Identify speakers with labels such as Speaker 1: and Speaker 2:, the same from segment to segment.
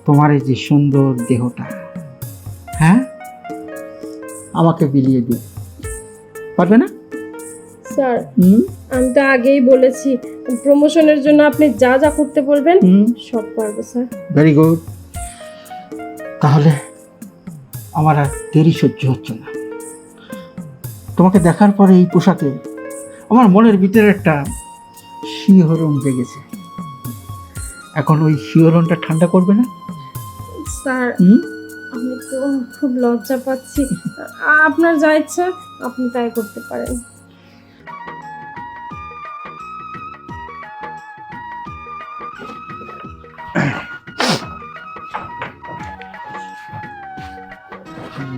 Speaker 1: তোমার এই যে সুন্দর দেহটা, হ্যাঁ, আমাকে বিলিয়ে দিও, পারবে না?
Speaker 2: স্যার আমি তো আগেই বলেছি প্রমোশনের জন্য আপনি যা যা করতে বলবেন সব পারবো স্যার।
Speaker 1: Very good. তাহলে আমার আর দেরি সহ্য হচ্ছে না। তোমাকে দেখার পরে এই পোশাকে আমার মনের ভিতরে একটা শিহরণ জেগেছে। এখন ওই শিহরণটা ঠান্ডা করবে না?
Speaker 2: স্যার আমি তো খুব লজ্জা পাচ্ছি, আপনার যা ইচ্ছা আপনি তাই করতে পারেন।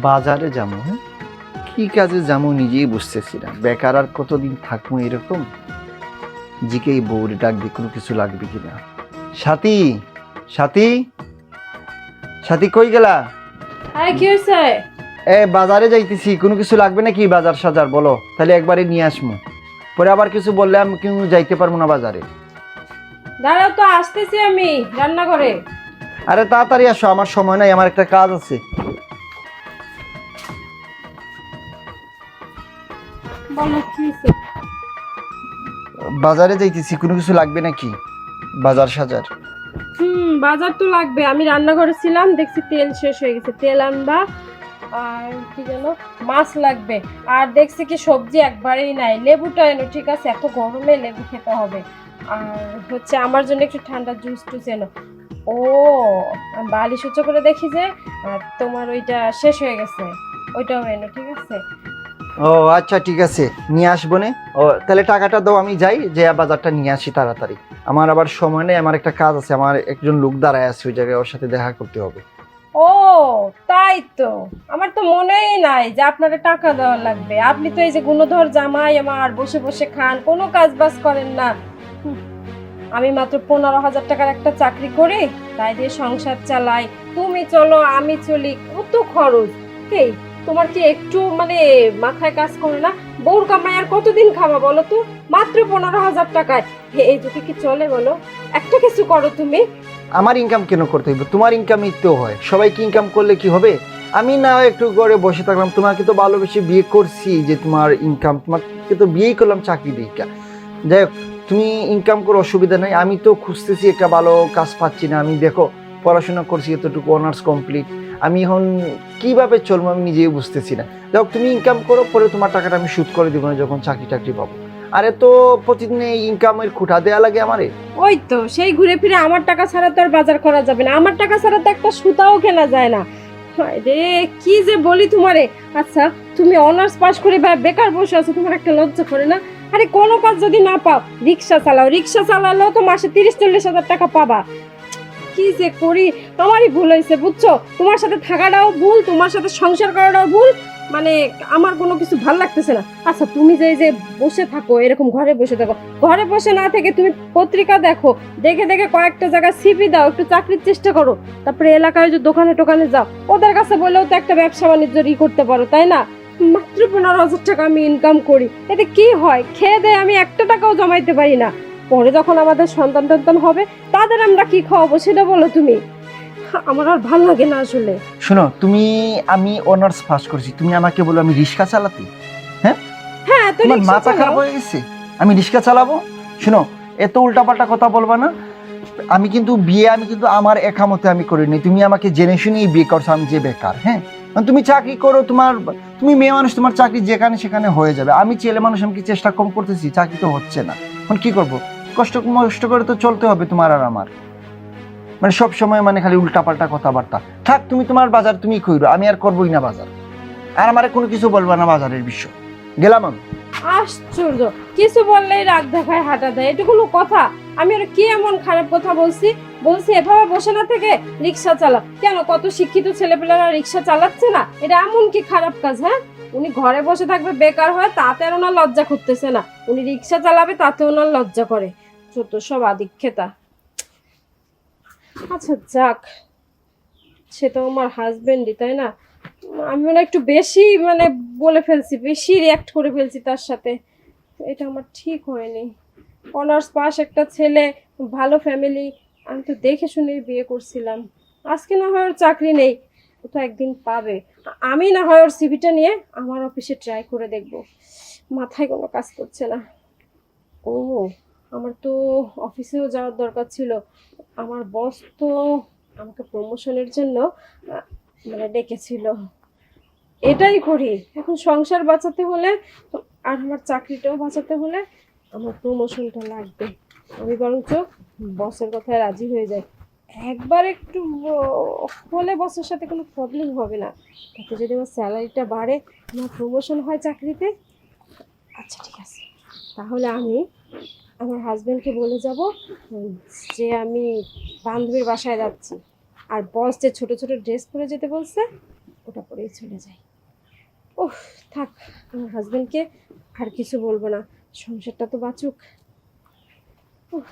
Speaker 3: বাজারে যাবো, হ্যাঁ, কি কাজে যাবো নিজেই বুঝতেছি না। বেকার আর কতদিন থাকবো এরকম? জিকে এই বউরে ডাক দিয়ে কোনো কিছু লাগবে কিনা। সাথী, সাথী, সাথী কই গেলা?
Speaker 2: হ্যাঁ কি হয়েছে?
Speaker 3: বাজারে যাইতেছি, কোনো কিছু লাগবে নাকি? বাজার সাজার বলো, তাহলে একবারে নিয়ে আসবো। পরে আবার কিছু বললে আমি কেউ যাইতে পারবো না বাজারে।
Speaker 2: দাঁড়াও তো, আসতেছি আমি রান্না করে।
Speaker 3: আরে তাড়াতাড়ি আসো, আমার সময় নাই, আমার একটা কাজ আছে।
Speaker 2: বলো কি হয়েছে?
Speaker 3: বাজারে যাইতেছি, কোনো কিছু লাগবে নাকি? বাজার সাজার।
Speaker 2: বাজার তো লাগবে। আমি রান্না করেছিলাম, দেখছি তেল শেষ হয়ে গেছে, তেল আনবা। আর কি যেন মাছ লাগবে। আর দেখছি কি সবজি একবারেই নাই, লেবুটা এনো, ঠিক আছে? এত গরমে লেবু খেতে হবে। আর হচ্ছে আমার জন্য একটু ঠান্ডা জুস টুস এনো। ও আমি বালি সহ্য করে দেখি যে তোমার ওইটা শেষ হয়ে গেছে, ওইটাও এনো, ঠিক আছে?
Speaker 3: ও আচ্ছা, ঠিক আছে, নিয়ে আসবো নে। ও তাহলে টাকাটা দাও, আমি যাই, যে বাজারটা নিয়ে আসি তাড়াতাড়ি। আমার আবার সময় নেই, আমার একটা কাজ আছে, আমার একজন লোক দাঁড়ায় আছে ওই জায়গায়, ওর সাথে দেখা করতে হবে।
Speaker 2: ও তাই তো, আমার তো মনেই নাই যে আপনার টাকা দেওয়া লাগবে। আপনি তো এই যে গুণধর জামাই আমার, বসে বসে খান, কোনো কাজ বাজ করেন না। হুম, আমি মাত্র 15,000 টাকার একটা চাকরি করি, তাই দিয়ে সংসার চালাই। তুমি চলো আমি চলি, কত খরচ। কে তোমার কি একটু মানে মাথায় কাজ করে না? বউর কামাই আর কতদিন খাওয়া বলো তো? মাত্র 15,000 টাকায় এই যুগে কি চলে বলো? একটা কিছু করো তুমি।
Speaker 3: আমার ইনকাম কেন করতে হইবে? তোমার ইনকামই তো হয়, সবাইকে ইনকাম করলে কি হবে? আমি না হয় একটু ঘরে বসে থাকলাম, তোমাকে তো ভালোবেসে বিয়ে করছি, যে তোমার ইনকাম, তোমাকে তো বিয়েই করলাম চাকরি দিকা। যাই হোক, তুমি ইনকাম করো, অসুবিধা নেই। আমি তো খুঁজতেছি, একটা ভালো কাজ পাচ্ছি না। আমি দেখো পড়াশোনা করছি, এতটুকু অনার্স কমপ্লিট, আমি এখন কিভাবে চলবো আমি নিজেই বুঝতেছি না। যাই হোক, তুমি ইনকাম করো, পরে তোমার টাকাটা আমি শোধ করে দিব না যখন চাকরি টাকরি পাবো। আরে তো প্রতিদিন এই ইনকামের খুঁটা দেয়া লাগে আমারে।
Speaker 2: ওই তো সেই ঘুরে ফিরে আমার টাকা ছাড়া তো আর বাজার করা যাবে না, আমার টাকা ছাড়া তো একটা সুতাও কেনা যায় না। হায় রে, কি যে বলি তোমারে। আচ্ছা তুমি অনার্স পাশ করে বেকার বসে আছো, তোমার একটা লজ্জা করে না? আরে কোনো কাজ যদি না পাও, রিক্সা চালাও, রিক্সা চালালেও তো মাসে 30-40 হাজার টাকা পাবা। কি যে করি, আমারই ভুল হয়েছে বুঝছো? তোমার সাথে থাকাটাও ভুল, তোমার সাথে সংসার করাটাও ভুল। মানে আমার কোনো কিছু ভাল লাগতেছে না। আচ্ছা তুমি যে এই যে বসে থাকো, এরকম ঘরে বসে থাকো, ঘরে বসে না থেকে তুমি পত্রিকা দেখো, দেখে দেখে কয়েকটা জায়গায় সিভি দাও, একটু চাকরির চেষ্টা করো। তারপরে এলাকায় যে দোকানে টোকানে যাও, ওদের কাছে বলেও তো একটা ব্যবসা বাণিজ্য করতে পারো, তাই না? মাত্র 15,000 টাকা আমি ইনকাম করি, এতে কি হয়? খেয়ে দেয়ে আমি একটা টাকাও জমাইতে পারি না। পরে যখন আমাদের সন্তান টন্তান হবে, তাদের আমরা কি খাওয়াবো সেটা বলো তুমি। আমার আর ভাল লাগে না আসলে।
Speaker 3: শোনো, আমি অনার্স পাস করছি, তুমি আমাকে বলো আমি রিক্সা চালাতে? হ্যাঁ,
Speaker 2: হ্যাঁ তো
Speaker 3: তোমার
Speaker 2: রিকশা
Speaker 3: মাথা খারাপ
Speaker 2: চালাও।
Speaker 3: হয়ে গেছে? আমি রিক্সা চালাবো? শোনো, এত উল্টাপাল্টা কথা বলবা না। আমি কিন্তু আমার একামতে আমি করিনি, তুমি আমাকে জেনে শুনেই বিয়ে করছো, আমি যে বেকার। হ্যাঁ, তুমি চাকরি করো, তুমি মেয়ে মানুষ, তোমার চাকরি যেখানে সেখানে হয়ে যাবে। আমি ছেলে মানুষ, আমি কি চেষ্টা কম করতেছি? চাকরি তো হচ্ছে না, এখন কি করব? কষ্ট করে তো চলতে হবে তোমার আর আমার। মানে সব সময় মানে খালি উল্টাপাল্টা কথাবার্তা। থাক, তুমি তোমার বাজার তুমি কইরো, আমি আর করবোই না বাজার। আর আমারে কোনো কিছু বলবা না বাজারের বিষয়। গেলাম আমি।
Speaker 2: আশ্চর্য, কিছু বললেই রাগ দেখায় হাঁটা দেয়, এটা কোনো কথা? আমি আর কি এমন খারাপ কথা বলছি? বলছি এভাবে বসে না থেকে রিক্সা চালা। কেন, কত শিক্ষিত ছেলেপেলেরা রিক্সা চালাচ্ছে না? এটা এমন কি খারাপ কাজ? হ্যাঁ, উনি ঘরে বসে থাকবে বেকার হয়ে, তাতে আর ওনার লজ্জা করতেছে না। উনি রিক্সা চালাবে, তাতে ওনার লজ্জা করে। ছোট সব আদিক্ষেতা। আচ্ছা যাক, সে তো আমার হাজবেন্ডই, তাই না? আমি মনে হয় একটু বেশি মানে বলে ফেলছি, বেশি রিয়াক্ট করে ফেলছি তার সাথে। এটা আমার ঠিক হয়নি। অনার্স পাস একটা ছেলে, ভালো ফ্যামিলি, আমি তো দেখে শুনে বিয়ে করছিলাম। আজকে না হয় ওর চাকরি নেই, ও তো একদিন পাবে। আমি না হয় ওর সিভিটা নিয়ে আমার অফিসে ট্রাই করে দেখব। মাথায় কোনো কাজ করছে না। ও, আমার তো অফিসেও যাওয়ার দরকার ছিল। আমার বস তো আমাকে প্রমোশনের জন্য মানে ডেকেছিল। এটাই করি, এখন সংসার বাঁচাতে হলে আর আমার চাকরিটাও বাঁচাতে হলে আমার প্রমোশনটা লাগবে। আমি বরঞ্চ বসের কথায় রাজি হয়ে যাই। একবার একটু হলে বসের সাথে কোনো প্রবলেম হবে না। তাতে যদি আমার স্যালারিটা বাড়ে, আমার প্রমোশন হয় চাকরিতে, আচ্ছা ঠিক আছে, তাহলে আমি আমার হাজবেন্ডকে বলে যাব যে আমি বান্ধবীর বাসায় যাচ্ছি, আর বস যে ছোট ছোট ড্রেস পরে যেতে বলছে ওটা পরেই চলে যাই। ওহ, থাক, আমার হাজবেন্ডকে আর কিছু বলবো না, সংসারটা তো বাঁচুক। উফ।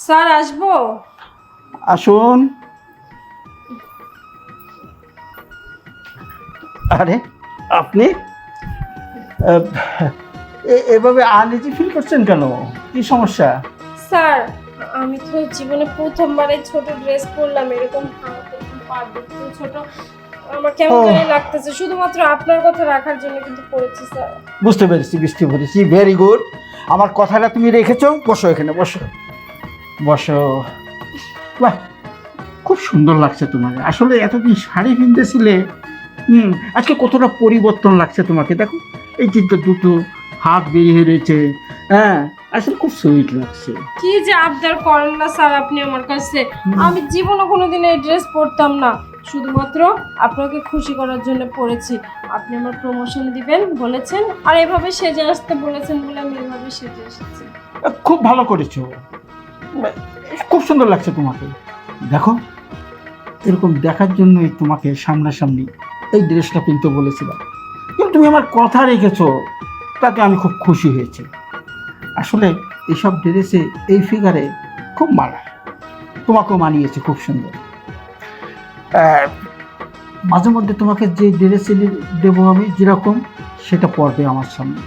Speaker 2: স্যার, আসবো?
Speaker 1: আসুন। আরে আপনি আহ, এভাবে আনইজি ফিল করছেন কেন? কি সমস্যা?
Speaker 2: স্যার, আমি তো জীবনে প্রথমবার এই ছোট ড্রেস পরলাম, এরকম ছোট, আমার কেমন জানি লাগতেছে। শুধুমাত্র আপনার কথা রাখার জন্য কিন্তু পড়েছি স্যার।
Speaker 1: বুঝতে পেরেছি। Very good. আমার কথাটা তুমি রেখেছো। বসো, এখানে বসো। বসো। বাহ, খুব সুন্দর লাগছে তোমাকে। আসলে এতদিন শাড়ি কিনতেছিলে, আজকে কতটা পরিবর্তন লাগছে তোমাকে। দেখো, এই যে দুটো হাত বেরিয়ে রয়েছে, হ্যাঁ, আসলে খুব সুইট লাগছে।
Speaker 2: কি যে আবদার করেন না স্যার আপনি আমার কাছে। আমি জীবনে কোনোদিন এই ড্রেস পরতাম না, শুধুমাত্র আপনাকে খুশি করার জন্য পরেছি। আপনি আমার প্রমোশন দিবেন বলেছেন, আর এভাবে সেজে আসতে বলেছেন বলে আমি এভাবে সেজে এসেছি।
Speaker 1: খুব ভালো করেছো, খুব সুন্দর লাগছে তোমাকে। দেখো, এরকম দেখার জন্যই তোমাকে সামনাসামনি এই ড্রেসটা কিনতে বলেছিলাম, কিন্তু তুমি আমার কথা রেখেছো, তাতে আমি খুব খুশি হয়েছি। আসলে এইসব ড্রেসে এই ফিগারে খুব মানায়, তোমাকেও মানিয়েছে খুব সুন্দর। মাঝে মধ্যে তোমাকে যে ড্রেস দেবো আমি যেরকম, সেটা পরবে আমার সামনে,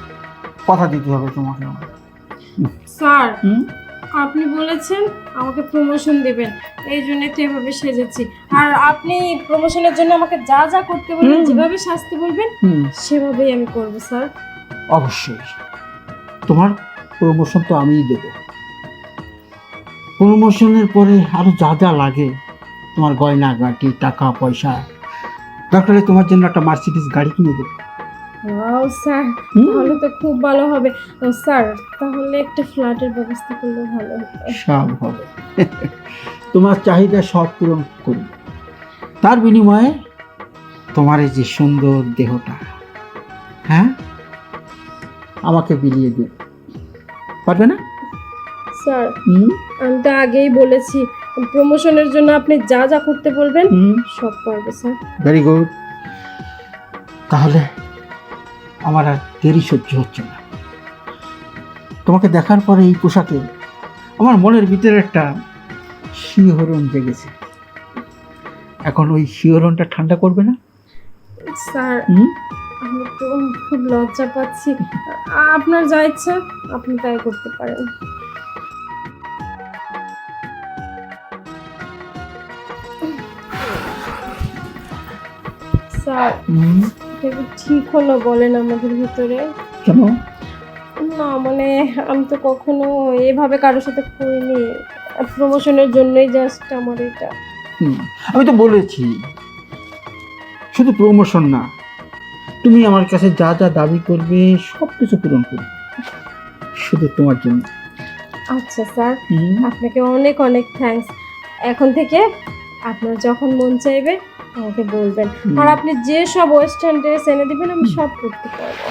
Speaker 1: কথা দিতে হবে তোমাকে আমার।
Speaker 2: স্যার, আপনি বলেছেন আমাকে প্রমোশন দেবেন, এই জন্যই তো এভাবে সেজেছি। আর আপনি প্রমোশনের জন্য আমাকে যা যা করতে বলবেন, যেভাবে সাজতে বলবেন, সেভাবেই আমি করব স্যার।
Speaker 1: অবশ্যই, তোমার প্রমোশন তো আমিই দেবো। প্রমোশনের পরে আরো যা যা লাগে, তোমার গয়না গাটি, টাকা পয়সা, দরকার হলে তোমার জন্য একটা মার্সিডিজ গাড়ি কিনে দেবো।
Speaker 2: ওয়াও স্যার, তাহলে তো খুব ভালো হবে। স্যার, তাহলে একটা ফ্ল্যাটের ব্যবস্থা করলে ভালো হতো।
Speaker 1: সব হবে, তোমার চাহিদা সব পূরণ করব। তার বিনিময়ে তোমার এই যে সুন্দর দেহটা, হ্যাঁ, আমাকে বিলিয়ে দেবে, পারবে না?
Speaker 2: স্যার, আমি তো আগেই বলেছি, প্রমোশনের জন্য আপনি যা যা করতে বলবেন সব করবে স্যার।
Speaker 1: Very good. তাহলে আমার আর দেরি সহ্য হচ্ছে না। তোমাকে দেখার পরে এই পোশাকে আমার মনের ভিতরে একটা শিহরণ জেগেছে। এখন ওই শিহরণটা ঠান্ডা করবে না?
Speaker 2: স্যার, আমি তো খুব লজ্জা পাচ্ছি। আপনার যা ইচ্ছা আপনি তাই করতে পারেন। স্যার, এটা ঠিক হলো বলেন আমাদের ভিতরে?
Speaker 1: কেন?
Speaker 2: না মানে আমি তো কখনো এভাবে কারোর সাথে করিনি, প্রমোশনের জন্যই জাস্ট আমার এটা।
Speaker 1: আমি তো বলেছি, শুধু প্রমোশন না, তুমি আমার কাছে যা যা দাবি করবে সব কিছু পূরণ করবে, শুধু তোমার জন্য।
Speaker 2: আচ্ছা স্যার, আপনাকে অনেক অনেক থ্যাঙ্কস। এখন থেকে আপনার যখন মন চাইবে আমাকে বলবেন, আর আপনি যে সব ওয়েস্টার্ন ড্রেস এনে দিবেন আমি সব করতে পারবো।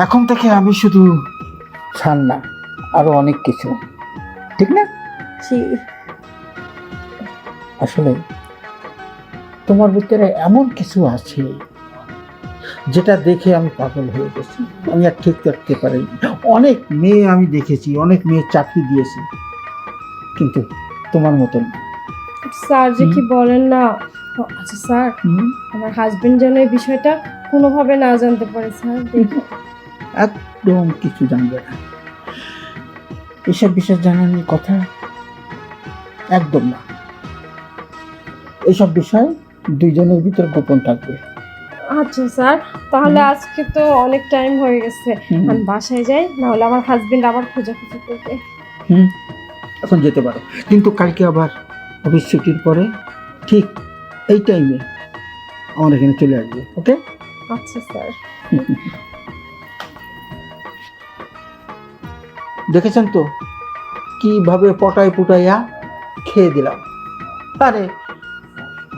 Speaker 1: এখন থেকে আমি শুধু ছাড় না, আরো অনেক কিছু, ঠিক না?
Speaker 2: জি।
Speaker 1: আসলে তোমার ভিতরে এমন কিছু আছে যেটা দেখে আমি পাগল হয়ে গেছি, আমি আর ঠিক থাকতে পারি। অনেক মেয়ে আমি দেখেছি, অনেক মেয়ে চাকরি দিয়েছি, কিন্তু তোমার মতন না।
Speaker 2: স্যার যে কি বলেন না। আচ্ছা স্যার, আমার হাজবেন্ড যেন এই বিষয়টা কোনোভাবে না জানতে পারে স্যার।
Speaker 1: একদম কিছু জানবে না। এসব বিশেষ জানানোর কথা একদম না। এইসব বিষয় দুইজনের ভিতর গোপন থাকবে।
Speaker 2: আচ্ছা স্যার, তাহলে আজকে তো অনেক টাইম হয়ে গেছে, আমি বাসায় যাই, না হলে আমার হাজবেন্ড আবার খোঁজাখুঁজি করবে।
Speaker 1: এখন যেতে পারো, কিন্তু কালকে আবার অফিস ছুটির পরে ঠিক এই টাইমে আমার এখানে চলে আসবে। ওকে?
Speaker 2: আচ্ছা স্যার।
Speaker 1: দেখেছেন তো কিভাবে পটায় পুটাইয়া খেয়ে দিলাম। আরে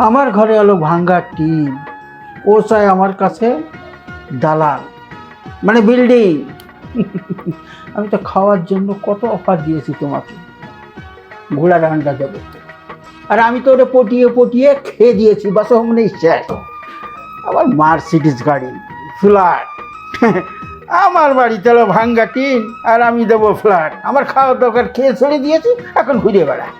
Speaker 1: আমার ঘরে এলো ভাঙ্গা টিন, ও চায় আমার কাছে দালাল, মানে বিল্ডিং। আমি তো খাওয়ার জন্য কত অফার দিয়েছি তোমাকে, ঘোড়ার আন্ডা দেবো, আর আমি তো ওটা পটিয়ে পটিয়ে খেয়ে দিয়েছি, বাস অমনি শেষ। আবার মার্সিডিজ গাড়ি, ফ্ল্যাট। আমার বাড়িতে এলো ভাঙ্গা টিন আর আমি দেবো ফ্ল্যাট। আমার খাওয়ার দরকার, খেয়ে ছেড়ে দিয়েছি, এখন ঘুরে বেড়ায়।